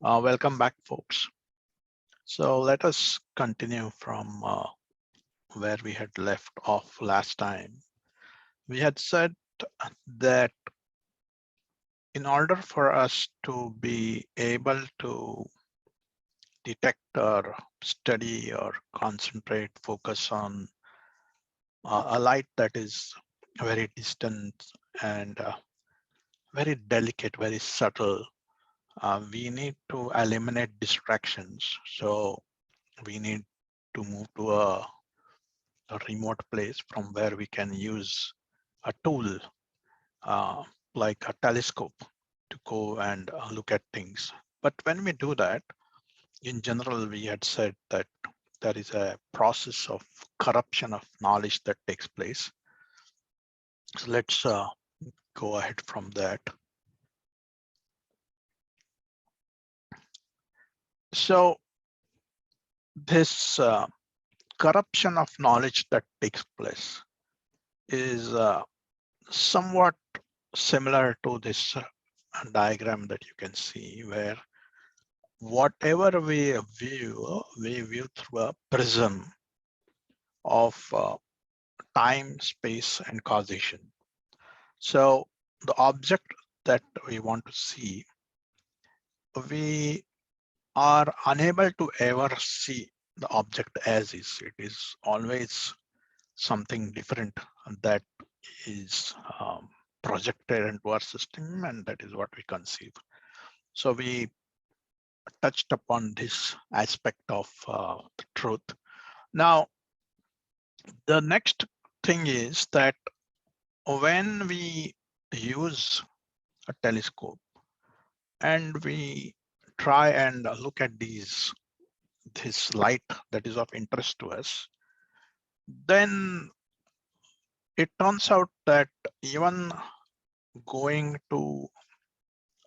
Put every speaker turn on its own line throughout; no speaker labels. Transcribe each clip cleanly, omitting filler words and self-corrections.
Welcome back, folks. So let us continue from where we had left off last time. We had said that in order for us to be able to detect or study or concentrate, focus on a light that is very distant and very delicate, very subtle, we need to eliminate distractions. So we need to move to a remote place from where we can use a tool like a telescope to go and look at things. But when we do that, in general, we had said that there is a process of corruption of knowledge that takes place. So let's go ahead from that. So this corruption of knowledge that takes place is somewhat similar to this diagram that you can see, where whatever we view through a prism of time, space, and causation. So the object that we want to see, we are unable to ever see the object as is. It is always something different that is projected into our system, and that is what we conceive. So we touched upon this aspect of the truth. Now, the next thing is that when we use a telescope and we try and look at this light that is of interest to us, then it turns out that even going to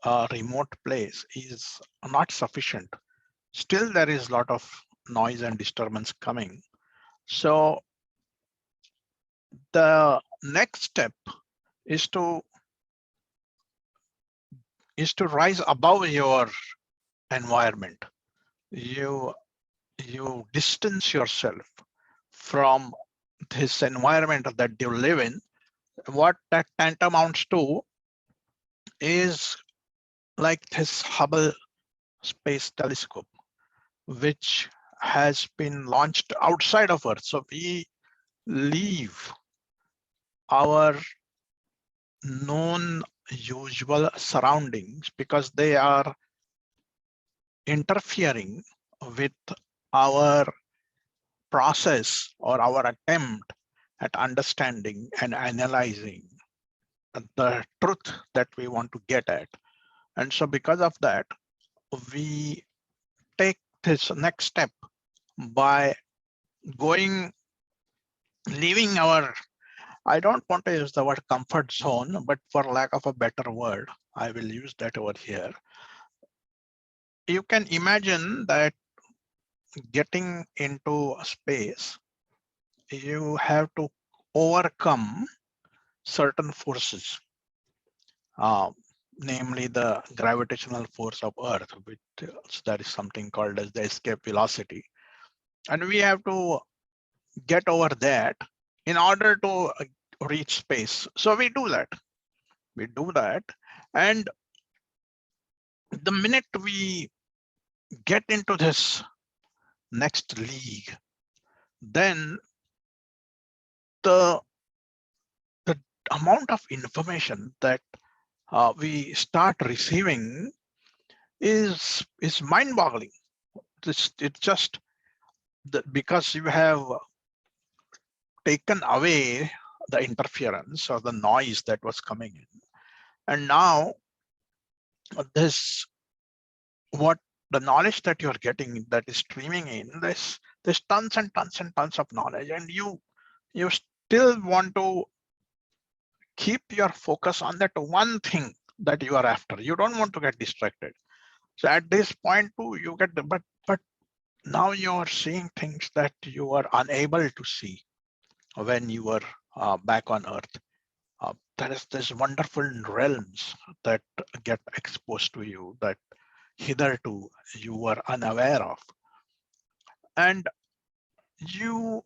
a remote place is not sufficient. Still, there is a lot of noise and disturbance coming. So the next step is to rise above your environment. You distance yourself from this environment that you live in. What that tantamounts to is like this Hubble Space Telescope, which has been launched outside of Earth. So we leave our known usual surroundings because they are interfering with our process or our attempt at understanding and analyzing the truth that we want to get at. And so because of that, we take this next step by leaving our, I don't want to use the word comfort zone, but for lack of a better word, I will use that over here. You can imagine that getting into a space, you have to overcome certain forces, namely the gravitational force of Earth, which that is something called as the escape velocity. And we have to get over that in order to reach space. So we do that. And the minute we get into this next league, then the amount of information that we start receiving is mind-boggling. It's just that because you have taken away the interference or the noise that was coming in, and now the knowledge that you're getting that is streaming in, there's tons and tons and tons of knowledge, and you still want to keep your focus on that one thing that you are after. You don't want to get distracted. So at this point too, you get but now you are seeing things that you are unable to see when you were back on Earth. There is this wonderful realms that get exposed to you, that hitherto you were unaware of, and you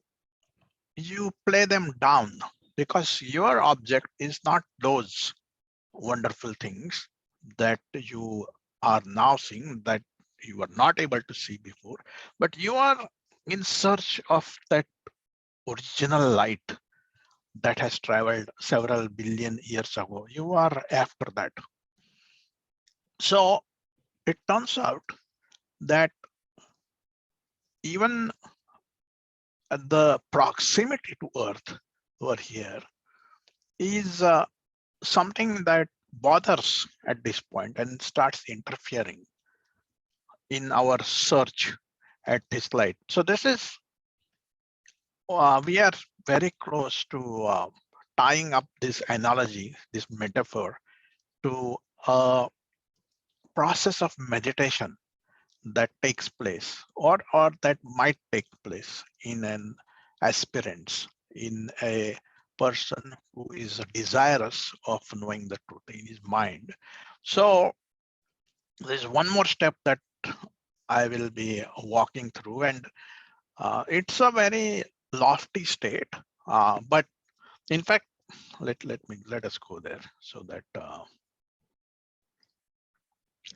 play them down because your object is not those wonderful things that you are now seeing, that you were not able to see before, but you are in search of that original light that has traveled several billion years ago. You are after that. So it turns out that even the proximity to Earth over here is something that bothers at this point and starts interfering in our search at this light. So this is, we are very close to tying up this analogy, this metaphor, to a process of meditation that takes place or that might take place in an aspirant, in a person who is desirous of knowing the truth in his mind. So there's one more step that I will be walking through, and it's a very lofty state, but in fact, let us go there so that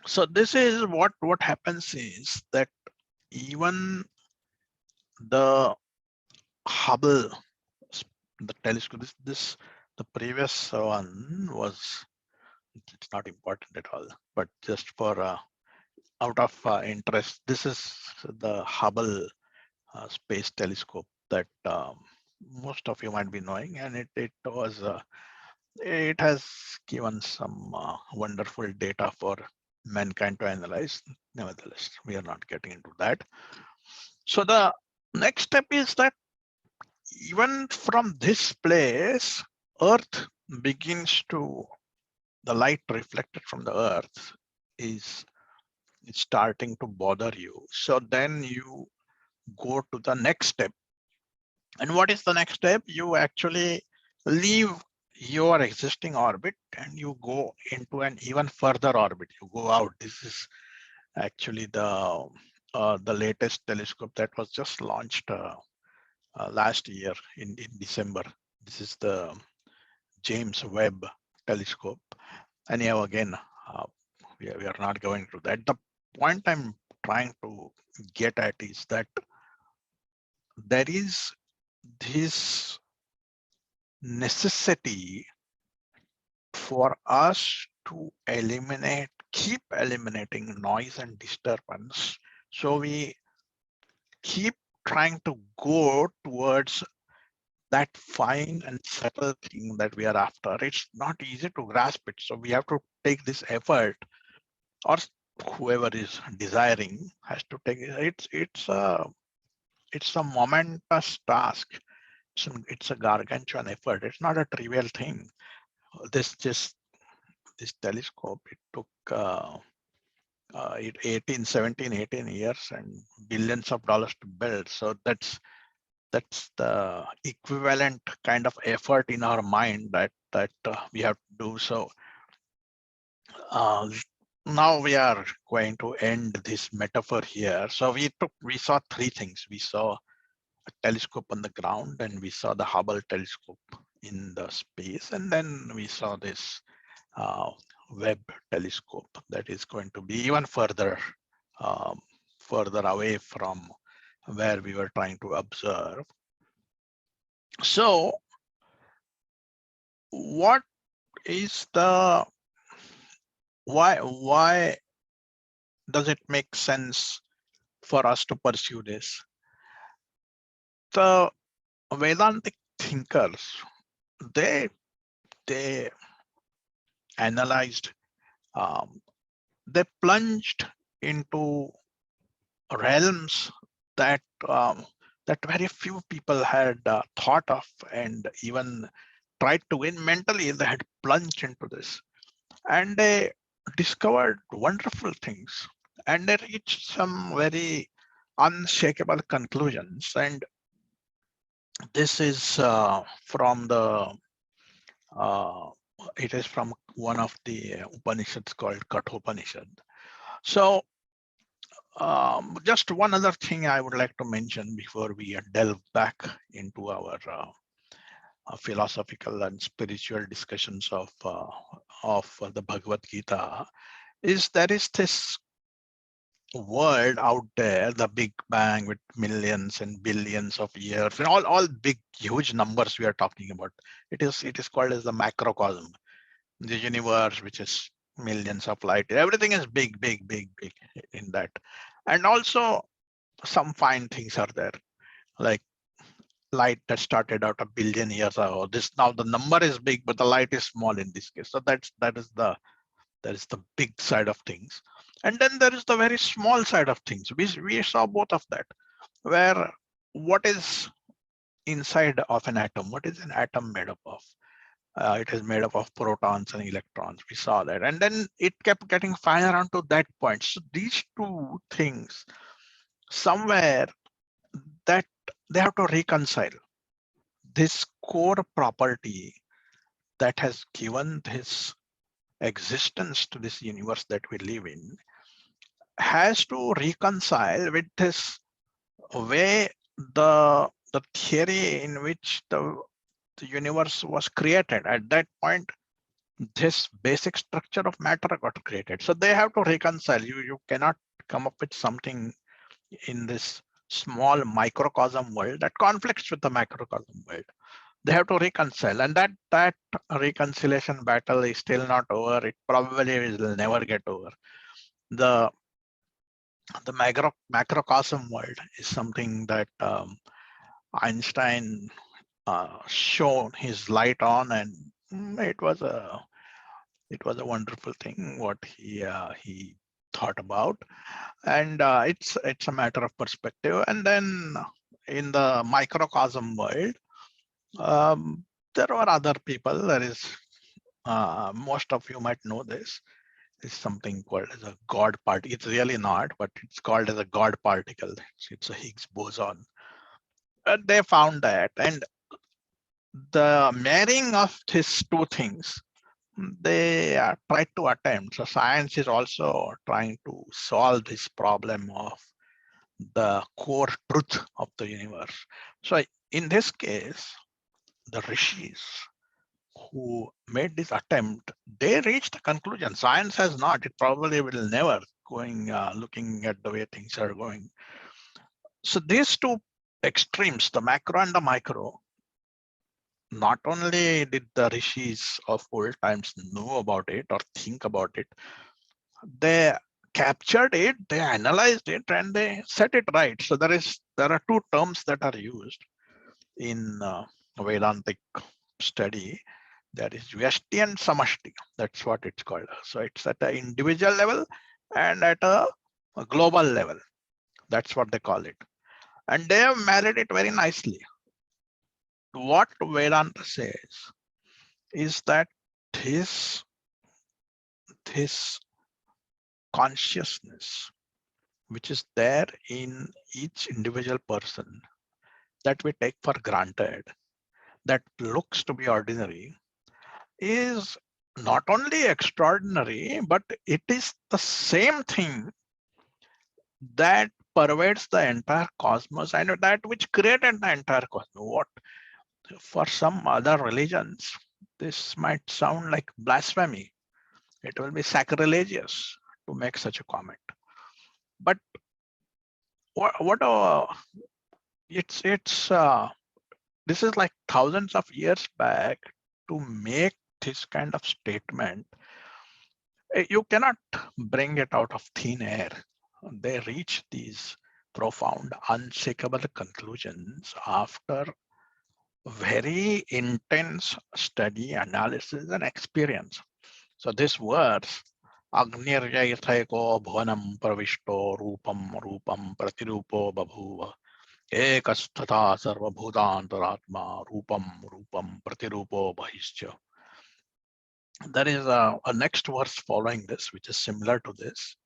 so this is what happens is that even the Hubble, the telescope, the previous one was, it's not important at all, but just for out of interest, this is the Hubble space telescope that most of you might be knowing, and it has given some wonderful data for mankind to analyze. Nevertheless, we are not getting into that. So the next step is that even from this place, Earth begins to, the light reflected from the Earth is starting to bother you. So then you go to the next step. And what is the next step? You actually leave your existing orbit and you go into an even further orbit. You go out. This is actually the latest telescope that was just launched last year in December. This is the James Webb telescope. Anyhow, again, we are not going to that. The point I'm trying to get at is that there is this necessity for us to keep eliminating noise and disturbance. So we keep trying to go towards that fine and subtle thing that we are after. It's not easy to grasp it. So we have to take this effort, or whoever is desiring has to take it. It's a momentous task. It's a gargantuan effort. It's not a trivial thing. This telescope, it took 18 years and billions of dollars to build. So that's the equivalent kind of effort in our mind that we have to do. So now we are going to end this metaphor here. So we saw three things. We saw a telescope on the ground, and we saw the Hubble telescope in the space, and then we saw this Webb telescope that is going to be even further away from where we were trying to observe. So what is the why does it make sense for us to pursue this? The Vedantic thinkers, they analyzed, they plunged into realms that that very few people had thought of and even tried to win mentally. They had plunged into this, and they discovered wonderful things, and they reached some very unshakable conclusions. And this is from the it is from one of the Upanishads called Kathopanishad. So Just one other thing I would like to mention before we delve back into our philosophical and spiritual discussions of the Bhagwad Gita is there is this world out there, the Big Bang with millions and billions of years, and all big, huge numbers we are talking about. It is called as the macrocosm, the universe, which is millions of light. Everything is big, big, big, big in that. And also some fine things are there, like light that started out a billion years ago. This now the number is big, but the light is small in this case. So that is the big side of things. And then there is the very small side of things. We saw both of that, where what is inside of an atom, what is an atom made up of? It is made up of protons and electrons. We saw that. And then it kept getting finer onto that point. So these two things, somewhere that they have to reconcile. This core property that has given this existence to this universe that we live in has to reconcile with this way the theory in which the universe was created. At that point, this basic structure of matter got created. So they have to reconcile. You cannot come up with something in this small microcosm world that conflicts with the macrocosm world. They have to reconcile, and that reconciliation battle is still not over. It probably will never get over. The macrocosm world is something that Einstein shone his light on, and it was a wonderful thing what he thought about. And it's a matter of perspective. And then in the microcosm world, there are other people. There is most of you might know this. Is something called as a God particle. It's really not, but it's called as a God particle. It's a Higgs boson. And they found that, and the marrying of these two things, they tried to attempt. So science is also trying to solve this problem of the core truth of the universe. So in this case, the rishis who made this attempt, they reached a conclusion. Science has not. It probably will never going looking at the way things are going. So these two extremes, the macro and the micro, not only did the rishis of old times know about it or think about it, they captured it, they analyzed it, and they set it right. So there are two terms that are used in Vedantic study. That is Vyashti and Samashti. That's what it's called. So it's at an individual level and at a global level. That's what they call it. And they have married it very nicely. What Vedanta says is that this consciousness, which is there in each individual person, that we take for granted, that looks to be ordinary, is not only extraordinary, but it is the same thing that pervades the entire cosmos and that which created the entire cosmos. What for some other religions, this might sound like blasphemy. It will be sacrilegious to make such a comment. But it's this is like thousands of years back. To make this kind of statement, you cannot bring it out of thin air. They reach these profound, unshakable conclusions after very intense study, analysis, and experience. So this verse, Agniryaithayako bhuvanam pravishto rupam rupam pratirupo babhuva ekasthatha sarvabhutantaratma rupam rupam pratirupo bahischa. There is a next verse following this, which is similar to this.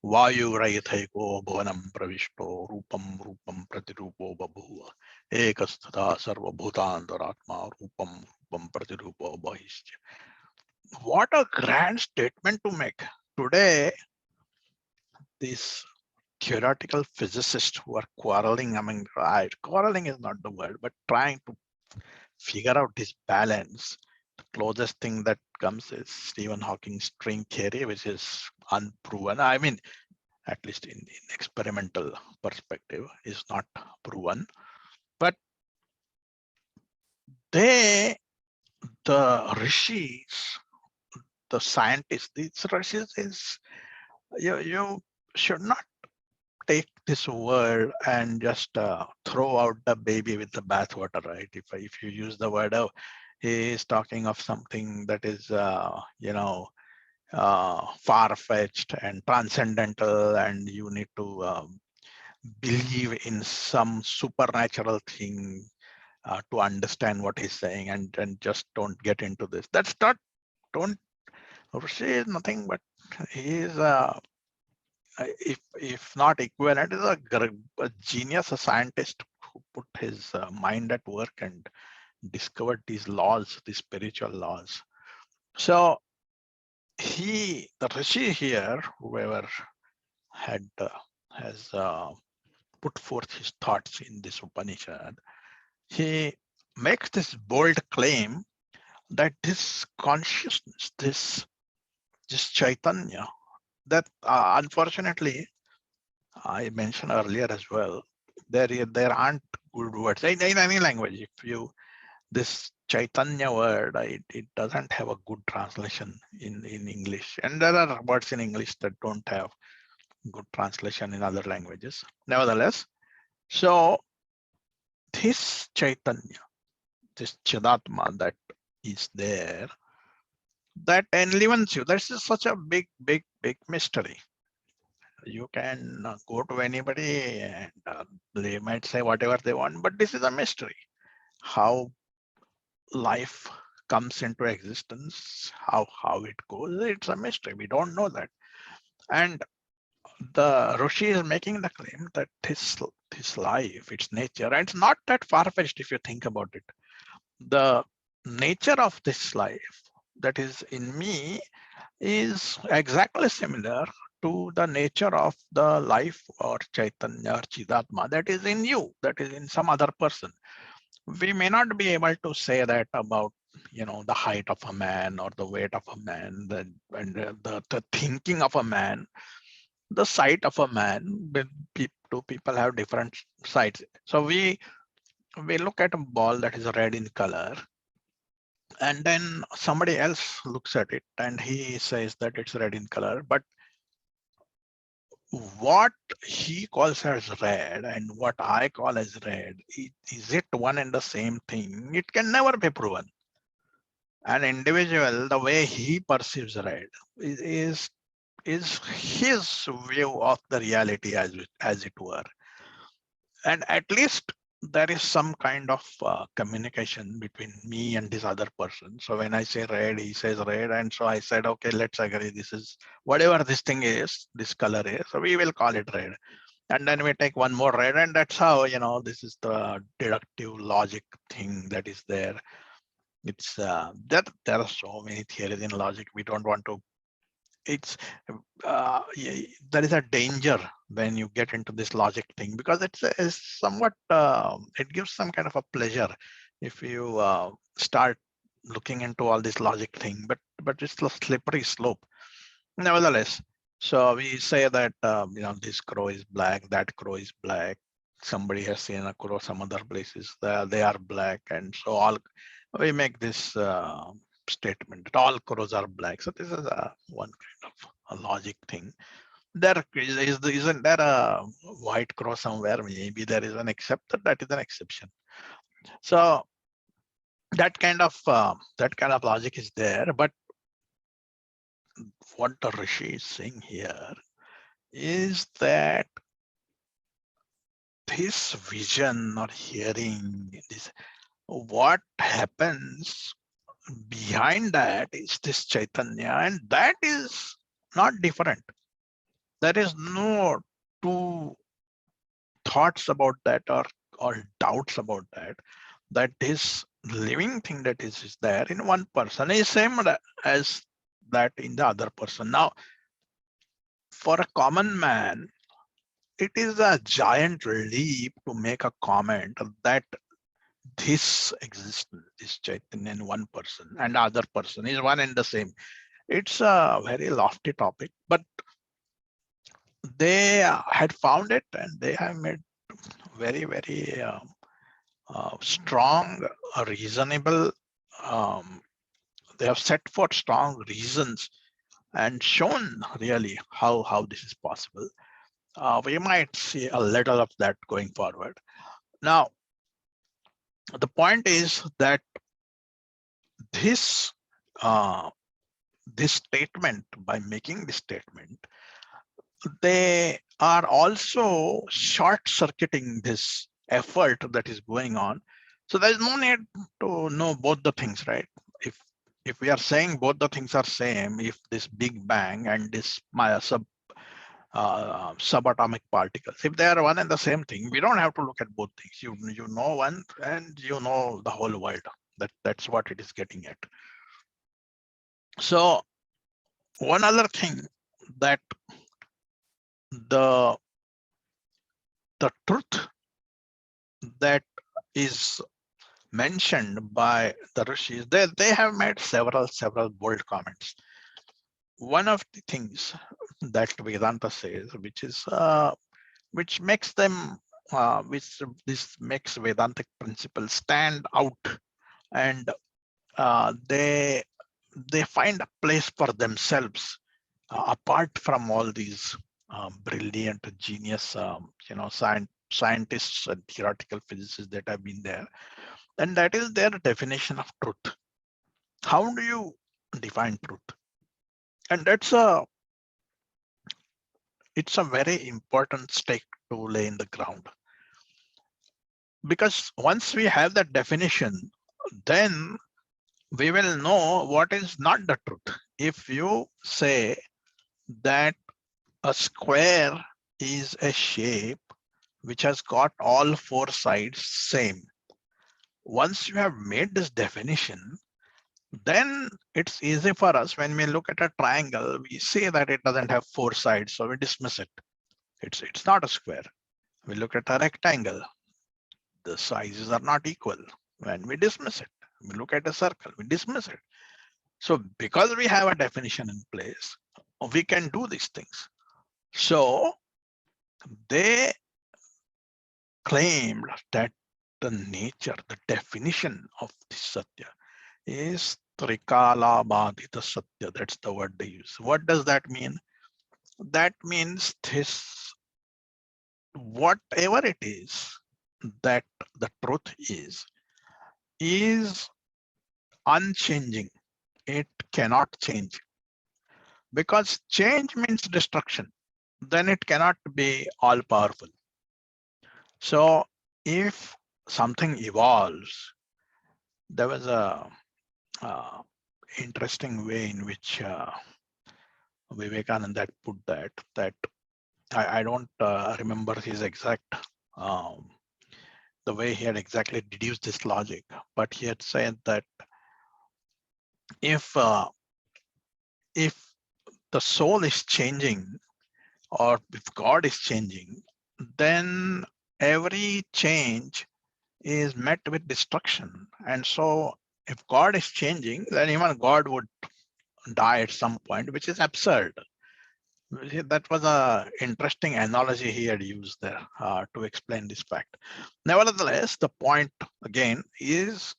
Vayurayithayako bhuvanam pravishto rupam rupam pratirupo babhuva ekasthatha sarvabhutantaratma rupam rupam pratirupo bahischa. What a grand statement to make. Today, this theoretical physicists who are quarreling among, quarreling is not the word, but trying to figure out this balance. The closest thing that comes is Stephen Hawking's string theory, which is unproven. I mean, at least in experimental perspective, is not proven. But the rishis, the scientists, these rishis is, you should not take this word and just throw out the baby with the bathwater, right? If you use the word, oh, he is talking of something that is, far-fetched and transcendental, and you need to believe in some supernatural thing to understand what he's saying, and just don't get into this. That's not, don't, Rishi is nothing but, he is if not equivalent, is a genius, a scientist who put his mind at work and discovered these laws, these spiritual laws. So the Rishi here, whoever has put forth his thoughts in this Upanishad, he makes this bold claim that this consciousness, this Chaitanya, that unfortunately I mentioned earlier as well, there aren't good words in any language. If you, this Chaitanya word, it doesn't have a good translation in English, and there are words in English that don't have good translation in other languages. Nevertheless, so this Chaitanya, this Chidatma that is there, that enlivens you. This is such a big mystery. You can go to anybody and they might say whatever they want, but this is a mystery. How life comes into existence, how it goes, it's a mystery. We don't know that. And the Rishi is making the claim that this life, its nature, and it's not that far-fetched if you think about it. The nature of this life that is in me is exactly similar to the nature of the life or Chaitanya or Chidatma that is in you, that is in some other person. We may not be able to say that about, the height of a man or the weight of a man, the thinking of a man, the sight of a man. Two people have different sights. So we look at a ball that is red in color, and then somebody else looks at it and he says that it's red in color, but what he calls as red and what I call as red, is it one and the same thing? It can never be proven. An individual, the way he perceives red is his view of the reality, as it were. And at least there is some kind of communication between me and this other person. So when I say red, he says red, and so I said, okay, let's agree, this is whatever this thing is, this color is, so we will call it red. And then we take one more red, and that's how, this is the deductive logic thing that is there. It's that there are so many theories in logic. We don't want to, it's there is a danger when you get into this logic thing, because it's somewhat it gives some kind of a pleasure if you start looking into all this logic thing, but it's a slippery slope. Nevertheless, so we say that this crow is black, that crow is black. Somebody has seen a crow some other places, they are black, and so all we make this statement that all crows are black. So this is one kind of a logic thing. There isn't there a white crow somewhere? Maybe there is an exception. That is an exception. So that kind of logic is there. But what the Rishi is saying here is that this vision or hearing, this, what happens behind that is this Chaitanya, and that is not different. There is no two thoughts about that or doubts about that. That this living thing that is there in one person is same as that in the other person. Now, for a common man, it is a giant leap to make a comment that this existence, this Chaitanya in one person and other person is one and the same. It's a very lofty topic, but they had found it and they have made very, very strong, reasonable, they have set forth strong reasons and shown really how this is possible. We might see a little of that going forward. Now, the point is that this this statement, by making this statement, they are also short-circuiting this effort that is going on. So there is no need to know both the things, right? If we are saying both the things are same, if this Big Bang and this subatomic particles, if they are one and the same thing, we don't have to look at both things. You know one and you know the whole world. That's what it is getting at. So one other thing, that the truth that is mentioned by the rishis, they have made several bold comments. One of the things that Vedanta says, which makes them this makes Vedantic principles stand out, and they find a place for themselves apart from all these brilliant genius scientists and theoretical physicists that have been there, and that is their definition of truth. How do you define truth? And it's a very important stake to lay in the ground, because once we have that definition, then we will know what is not the truth. If you say that a square is a shape which has got all four sides same, once you have made this definition, then it's easy for us. When we look at a triangle, we see that it doesn't have four sides, so we dismiss it. It's not a square. We look at a rectangle, the sizes are not equal, when we dismiss it. We look at a circle, we dismiss it. So because we have a definition in place, we can do these things. So they claimed that the nature, the definition of this Satya is Trikala Badita Satya. That's the word they use. What does that mean? That means this, whatever it is that the truth is unchanging. It cannot change, because change means destruction. Then it cannot be all powerful. So if something evolves, there was a interesting way in which Vivekananda had put that I don't remember his exact the way he had exactly deduced this logic, but he had said that if the soul is changing, or if God is changing, then every change is met with destruction. And so if God is changing, then even God would die at some point, which is absurd. That was an interesting analogy he had used there to explain this fact. Nevertheless, the point again is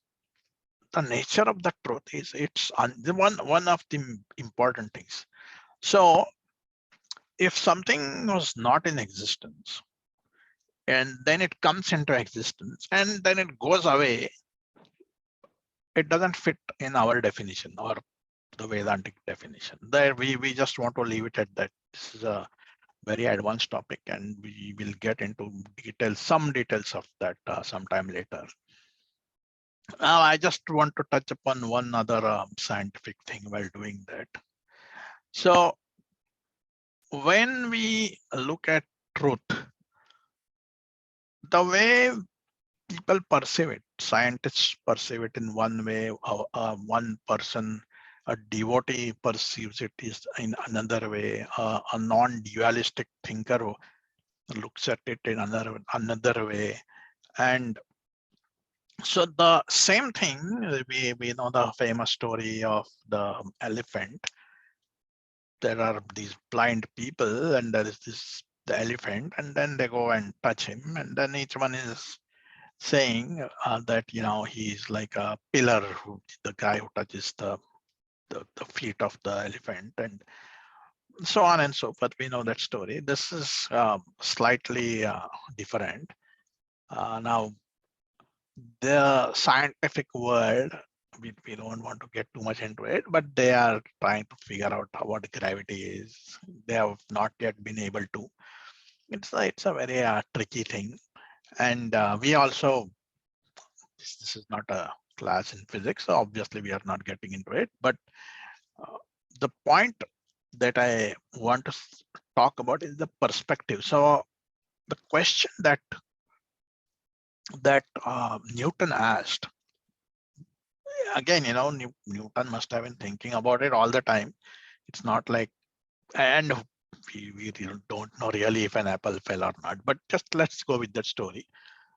the nature of the truth is it's one of the important things. So if something was not in existence and then it comes into existence and then it goes away, it doesn't fit in our definition or the Vedantic definition. There we just want to leave it at that. This is a very advanced topic, and we will get into details, some details of that sometime later. Now, I just want to touch upon one other scientific thing while doing that. So when we look at truth, the way people perceive it, scientists perceive it in one way, one person, a devotee perceives it is in another way, a non-dualistic thinker looks at it in another way. And so the same thing, we know the famous story of the elephant. There are these blind people, and there is the elephant, and then they go and touch him, and then each one is saying that he's like a pillar, the guy who touches the feet of the elephant, and so on and so forth. We know that story. This is slightly different. Now, the scientific world, we don't want to get too much into it, but they are trying to figure out what gravity is. They have not yet been able to. It's a very tricky thing. And we also, this is not a class in physics, so obviously we are not getting into it. But the point that I want to talk about is the perspective. So the question that Newton asked, again, Newton must have been thinking about it all the time. It's not like, and we don't know really if an apple fell or not, but just let's go with that story.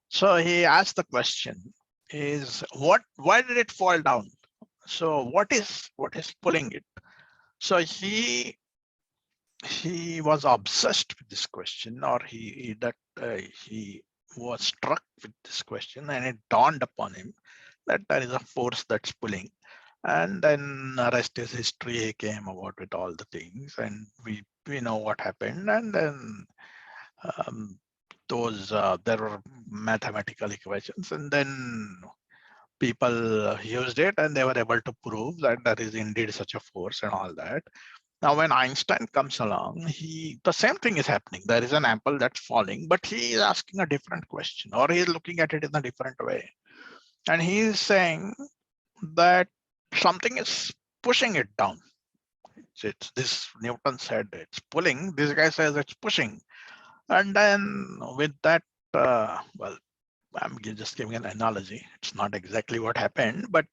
So he asked the question is why did it fall down? So what is pulling it? So he was obsessed with this question, or he was struck with this question, and it dawned upon him that there is a force that's pulling. And then the rest is history. He came about with all the things, and we know what happened. And then there were mathematical equations, and then people used it, and they were able to prove that there is indeed such a force and all that. Now, when Einstein comes along, the same thing is happening. There is an apple that's falling, but he is asking a different question, or he is looking at it in a different way. And he is saying that something is pushing it down. It's this Newton said it's pulling. This guy says it's pushing. And then with that, well, I'm just giving an analogy. It's not exactly what happened, but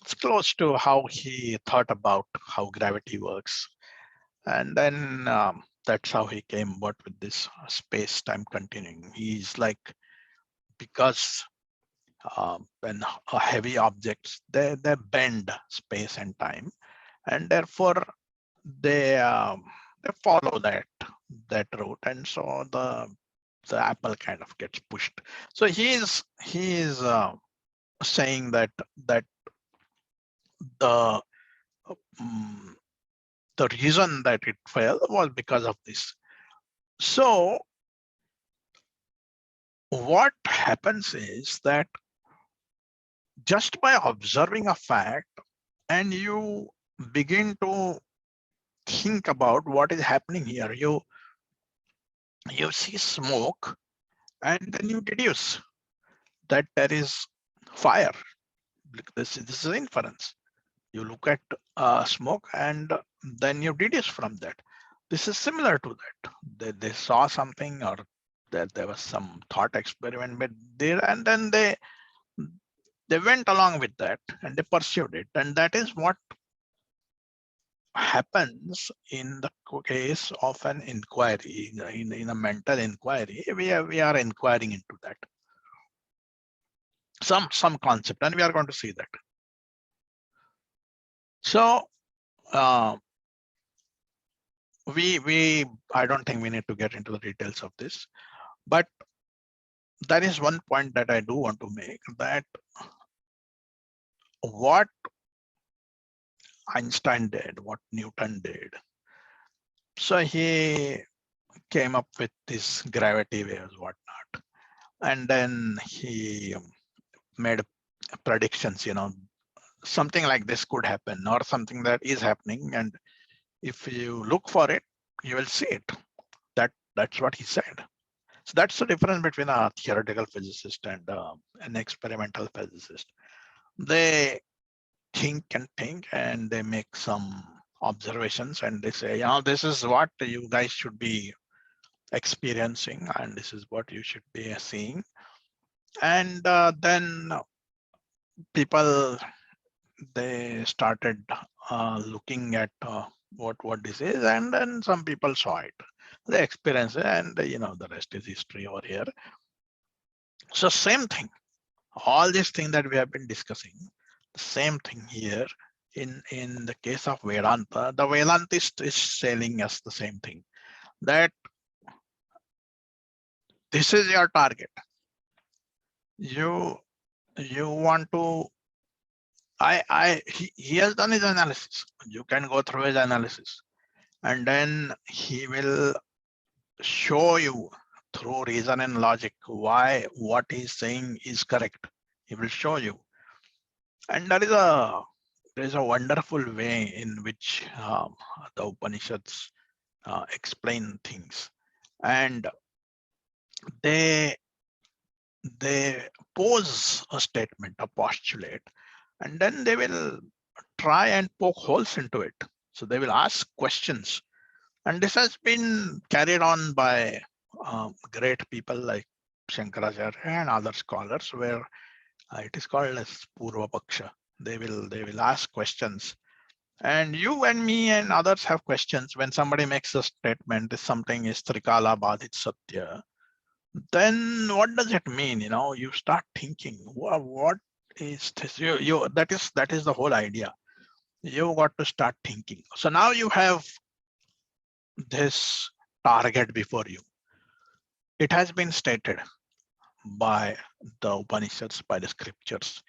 it's close to how he thought about how gravity works. And then that's how he came about with this space-time continuum. He's like, because when heavy objects, they bend space and time, and therefore they follow that route, and so the apple kind of gets pushed. So he is saying that the the reason that it fell was because of this. So what happens is that just by observing a fact, and you begin to think about what is happening here, you see smoke, and then you deduce that there is fire. This is inference. You look at smoke, and then you deduce from that. This is similar to that. They saw something, or that there was some thought experiment made there, and then they went along with that, and they pursued it. And that is what happens in the case of an inquiry, in a mental inquiry. We are inquiring into that, some concept, and we are going to see that. So I don't think we need to get into the details of this, but that is one point that I do want to make, that what Einstein did, what Newton did. So he came up with this gravity waves, whatnot, and then he made predictions. Something like this could happen, or something that is happening, and if you look for it, you will see it. That's what he said. So that's the difference between a theoretical physicist and an experimental physicist. They think, and they make some observations, and they say, this is what you guys should be experiencing, and this is what you should be seeing. And then people, they started looking at what this is, and then some people saw it. they experience it, and the rest is history over here. So same thing, all these things that we have been discussing, the same thing here. In the case of Vedanta, the Vedantist is telling us the same thing, that this is your target. You want to, he has done his analysis. You can go through his analysis, and then he will show you through reason and logic why what he's saying is correct. He will show you. And there is a wonderful way in which the Upanishads explain things, and they pose a statement, a postulate, and then they will try and poke holes into it. So they will ask questions, and this has been carried on by great people like Shankaracharya and other scholars, where it is called as Purva Paksha. They will ask questions, and you and me and others have questions. When somebody makes a statement, this something is Trikala Badhit Satya, then what does it mean? You start thinking, what is this? That is the whole idea. You got to start thinking. So now you have this target before you. It has been stated by the Upanishads, by the scriptures.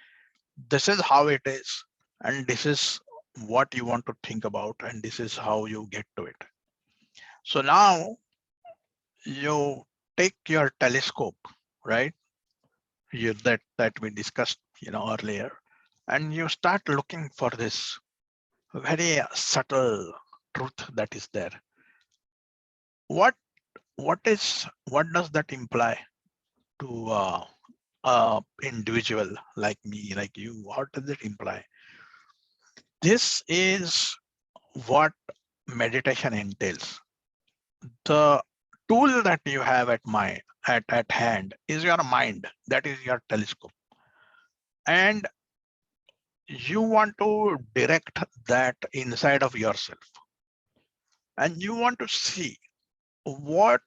This is how it is, and this is what you want to think about, and this is how you get to it. So now you take your telescope, right? That we discussed earlier, and you start looking for this very subtle truth that is there. What does that imply to individual like me, like you? What does it imply? This is what meditation entails. The tool that you have at hand is your mind. That is your telescope, and you want to direct that inside of yourself, and you want to see what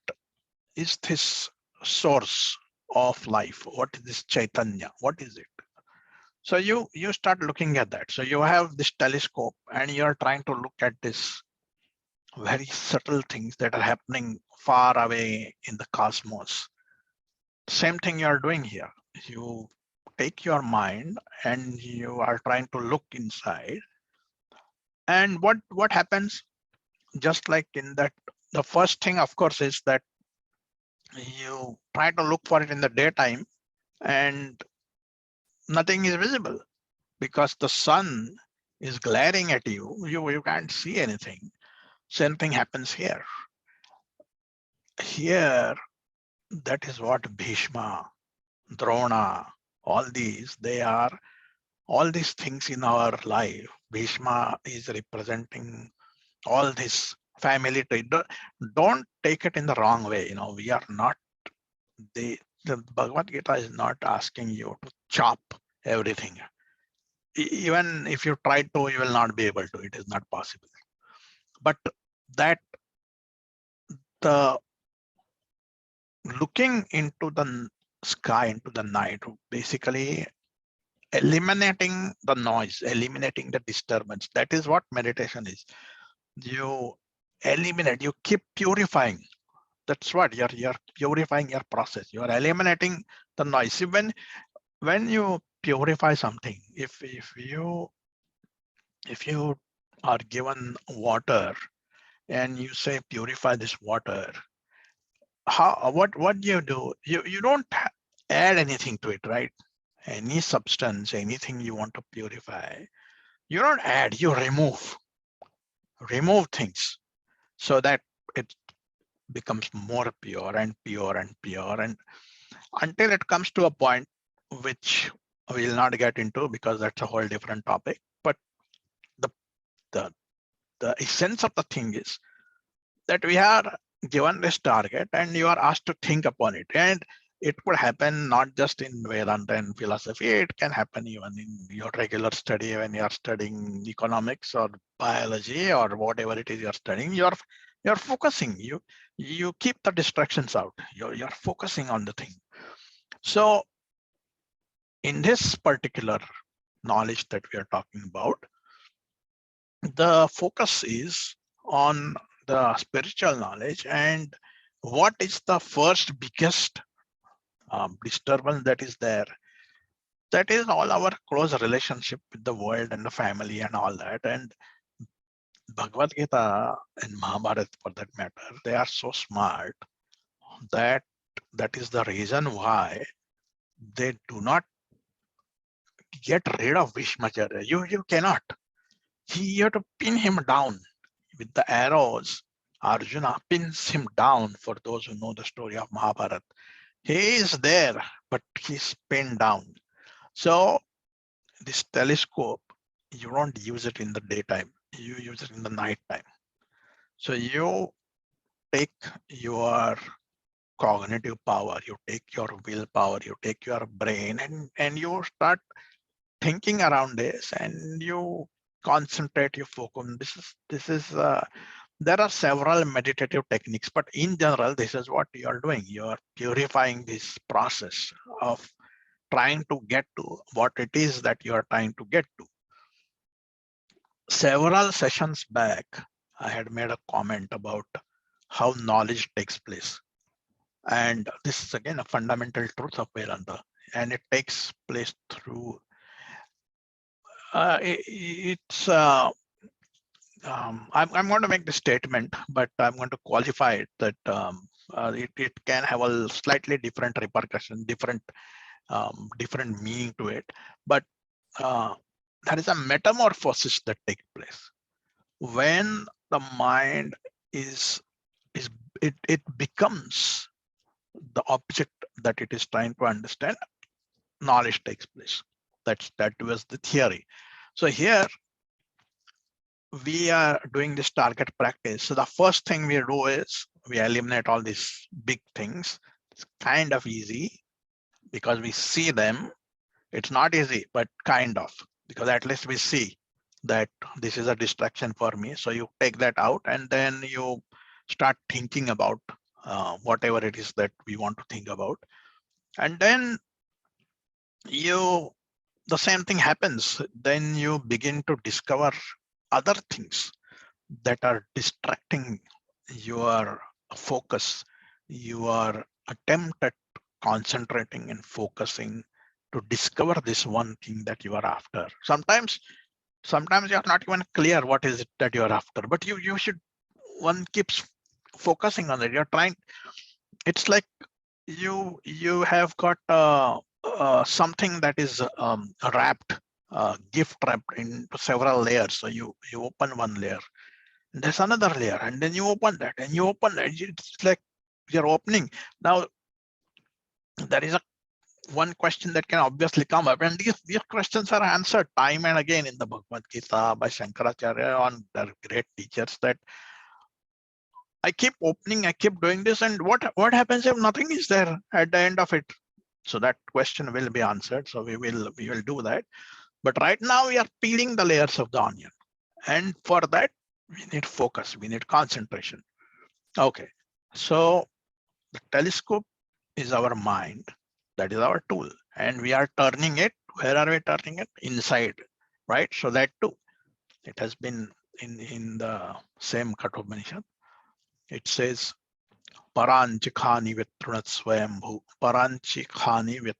is this source of life, what is this Chaitanya, what is it? So you start looking at that. So you have this telescope, and you're trying to look at this very subtle things that are happening far away in the cosmos. Same thing you're doing here. You take your mind and you are trying to look inside, and what happens, just like in that, the first thing of course is that you try to look for it in the daytime, and nothing is visible because the sun is glaring at you. You can't see anything. Same thing happens here. Here, that is what Bhishma, Drona, all these things in our life. Bhishma is representing all this family tree. Don't take it in the wrong way. We are not, the Bhagwad Gita is not asking you to chop everything. Even if you try to, you will not be able to. It is not possible. But that the looking into the sky, into the night, basically eliminating the noise, eliminating the disturbance. That is what meditation is. You eliminate, you keep purifying. That's what you're purifying your process. You are eliminating the noise. See, when you purify something, if you are given water and you say purify this water, what do? You don't add anything to it, right? Any substance, anything you want to purify, you don't add, you remove things so that it becomes more pure and pure and pure, and until it comes to a point which we'll not get into because that's a whole different topic. But the essence of the thing is that we are given this target and you are asked to think upon it. And it could happen not just in Vedanta and philosophy, it can happen even in your regular study when you are studying economics or biology or whatever it is you're studying. You're You're focusing. You keep the distractions out. You're focusing on the thing. So in this particular knowledge that we are talking about, the focus is on the spiritual knowledge, and what is the first biggest disturbance that is there? That is all our close relationship with the world and the family and all that. And Bhagwad Gita and Mahabharata, for that matter, they are so smart that that is the reason why they do not get rid of Bhishmacharya. You cannot. You have to pin him down with the arrows. Arjuna pins him down. For those who know the story of Mahabharata, he is there, but he's pinned down. So this telescope, you don't use it in the daytime. You use it in the night time. So you take your cognitive power, you take your willpower, you take your brain, and you start thinking around this, and you concentrate, you focus. There are several meditative techniques, but in general, this is what you are doing. You are purifying this process of trying to get to what it is that you are trying to get to. Several sessions back, I had made a comment about how knowledge takes place. And this is again a fundamental truth of Vedanta, and it takes place through I'm going to make the statement, but I'm going to qualify it that it can have a slightly different repercussion, different meaning to it. But there is a metamorphosis that takes place when the mind it becomes the object that it is trying to understand. Knowledge takes place. That was the theory. So here we are doing this target practice. So the first thing we do is we eliminate all these big things. It's kind of easy because we see them. It's not easy, but kind of, because at least we see that this is a distraction for me. So you take that out, and then you start thinking about whatever it is that we want to think about. And then the same thing happens. Then you begin to discover other things that are distracting your focus, your attempt at concentrating and focusing to discover this one thing that you are after. Sometimes you're not even clear what is it that you're after, but one keeps focusing on it. You're trying. It's like you have got something that is wrapped, gift wrapped into several layers. So you open one layer, there's another layer, and then you open that, and you open that. It's like you're opening. Now there is one question that can obviously come up, and these questions are answered time and again in the Bhagwad Gita by Shankaracharya on their great teachers, that I keep opening, I keep doing this, and what happens if nothing is there at the end of it? So that question will be answered. So we will do that. But right now we are peeling the layers of the onion, and for that we need focus, we need concentration. Okay, so the telescope is our mind, that is our tool, and we are turning it. Where are we turning it? Inside, right? So that too, it has been in the same Kathopanishad. It says Paranchikhani Vitrunat Swayambhu. Paranchikhani Vit.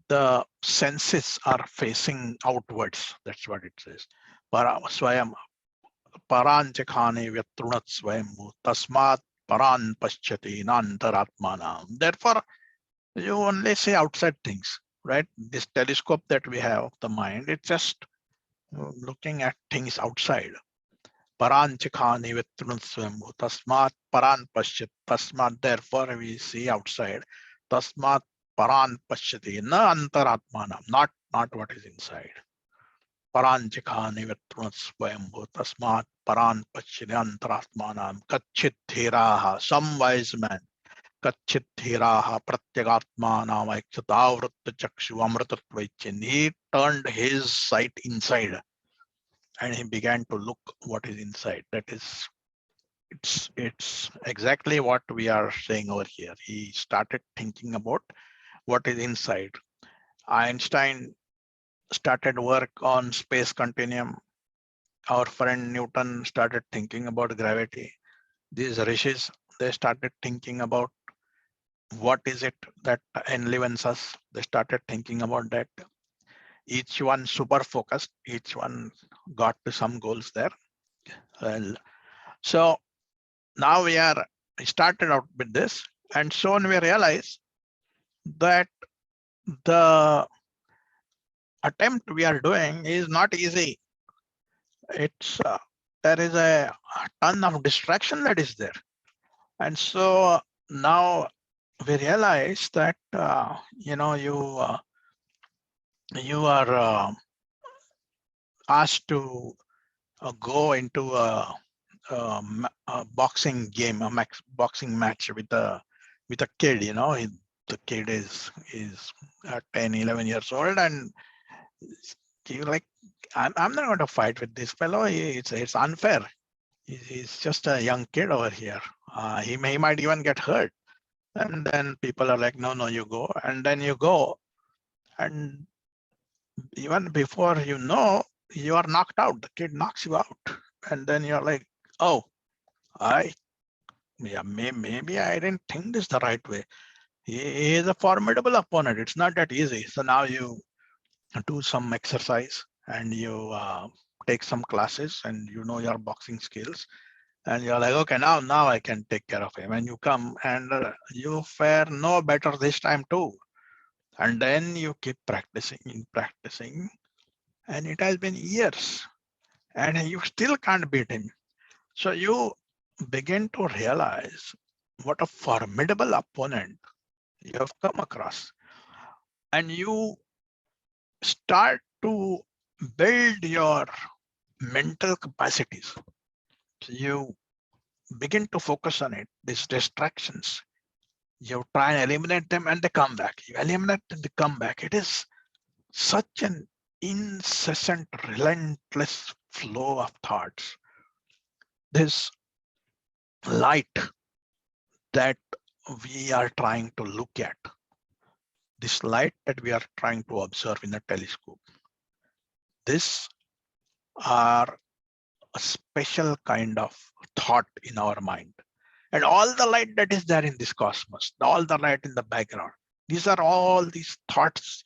The senses are facing outwards. That's what it says. Swayam Paranchikhani Vitrunat Swayambhu. Tasmat Paran Paschati Nantaratmanam. Therefore, you only see outside things, right? This telescope that we have, the mind, it's just looking at things outside. Paranchikhani Vitrunaswambhu. Tasmat Paran Paschat. Tasmat, therefore we see outside. Tasmat Paran Paschati. Na Antaratmanam. Not what is inside. Paranchikhani Vitrunaswambhu. Tasmat Paran Paschati Antaratmanam. Kachit Dhiraha. Some wise man. Kachit Dhiraha Pratyagatmanam Aikshatavrutta Chakshu Amritatvaichen. He turned his sight inside, and he began to look what is inside. That is it's exactly what we are saying over here. He started thinking about what is inside. Einstein started work on space continuum. Our friend Newton started thinking about gravity. These rishis, they started thinking about what is it that enlivens us. They started thinking about that. Each one super focused, each one got to some goals there. Well, so now we started out with this, and soon we realize that the attempt we are doing is not easy. It's there is a ton of distraction that is there, and so now we realize that you are asked to go into a boxing game, boxing match with a kid. The kid is 10, 11 years old, and you like, I'm not going to fight with this fellow. It's unfair. He's just a young kid over here. He might even get hurt. And then people are like, no, you go. And then you go. And even before you know, you are knocked out. The kid knocks you out. And then you're like, oh, maybe I didn't think this the right way. He is a formidable opponent. It's not that easy. So now you do some exercise and you take some classes and you know your boxing skills. And you're like, okay, now I can take care of him. And you come and you fare no better this time too. And then you keep practicing, and it has been years, and you still can't beat him. So you begin to realize what a formidable opponent you have come across, and you start to build your mental capacities. So you begin to focus on it, these distractions. You try and eliminate them and they come back. You eliminate and they come back. It is such an incessant, relentless flow of thoughts. This light that we are trying to look at, this light that we are trying to observe in a telescope, this are a special kind of thought in our mind. And all the light that is there in this cosmos, all the light in the background, these are all these thoughts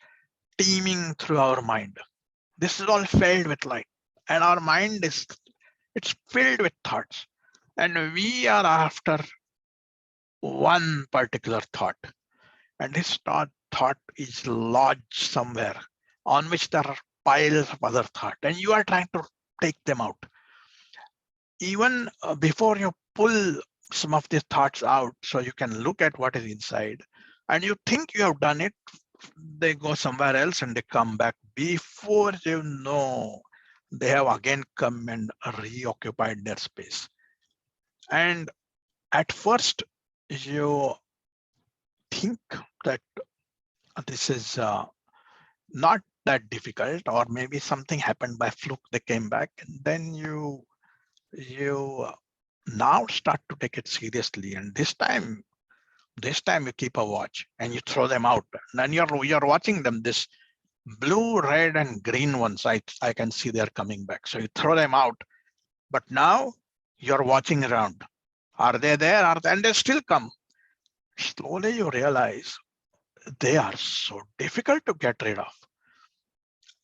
teeming through our mind. This is all filled with light, and our mind it's filled with thoughts, and we are after one particular thought, and this thought is lodged somewhere on which there are piles of other thought, and you are trying to take them out. Even before you pull some of these thoughts out so you can look at what is inside, and you think you have done it, they go somewhere else and they come back. Before you know, they have again come and reoccupied their space. And at first you think that this is not that difficult, or maybe something happened by fluke, they came back, and then you now start to take it seriously. And this time you keep a watch and you throw them out, and then you're watching them. This blue, red, and green ones, I can see they're coming back. So you throw them out, but now you're watching around. Are they there? And they still come. Slowly you realize they are so difficult to get rid of.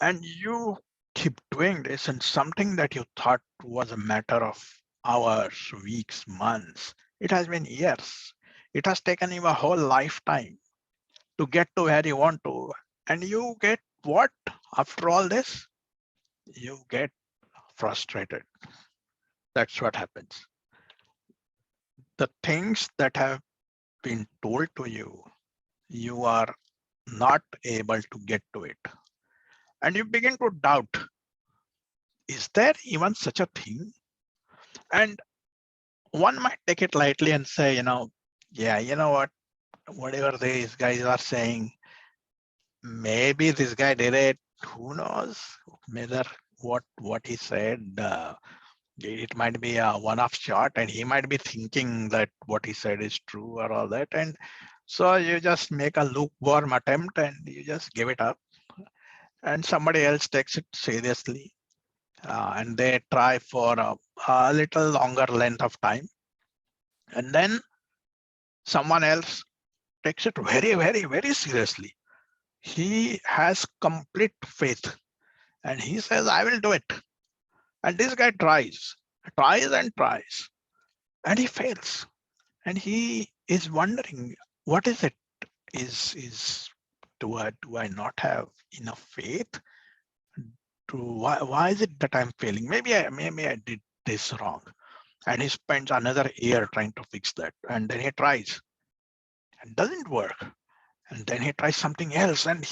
And you keep doing this, and something that you thought was a matter of hours, weeks, months, it has been years. It has taken you a whole lifetime to get to where you want to. And you get what? After all this, you get frustrated. That's what happens. The things that have been told to you, you are not able to get to it. And you begin to doubt, is there even such a thing? And one might take it lightly and say, yeah, you know what, whatever these guys are saying, maybe this guy did it. Who knows whether what he said It might be a one-off shot, and he might be thinking that what he said is true or all that. And so you just make a lukewarm attempt and you just give it up. And somebody else takes it seriously, and they try for a little longer length of time. And then someone else takes it very, very, very seriously. He has complete faith and he says, I will do it. And this guy tries and tries, and he fails. And he is wondering, what is it? Do I not have enough faith? Why is it that I'm failing? Maybe I did this wrong. And he spends another year trying to fix that. And then he tries and doesn't work. And then he tries something else. And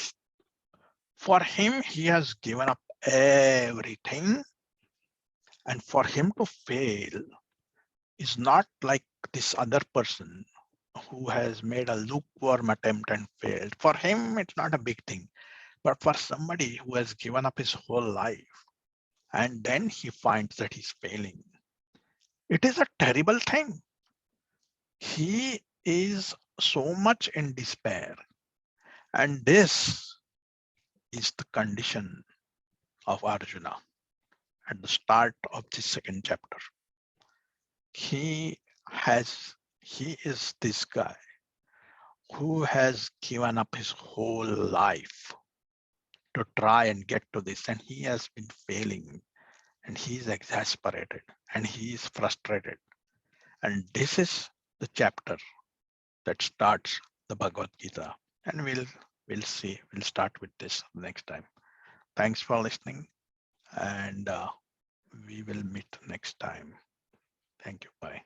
for him, he has given up everything. And for him to fail is not like this other person who has made a lukewarm attempt and failed. For him, it's not a big thing. But for somebody who has given up his whole life and then he finds that he's failing, it is a terrible thing. He is so much in despair. And this is the condition of Arjuna at the start of the second chapter. He is this guy who has given up his whole life to try and get to this, and he has been failing, and he's exasperated and he is frustrated. And this is the chapter that starts the Bhagwad Gita. And we'll start with this next time. Thanks for listening, and we will meet next time. Thank you. Bye.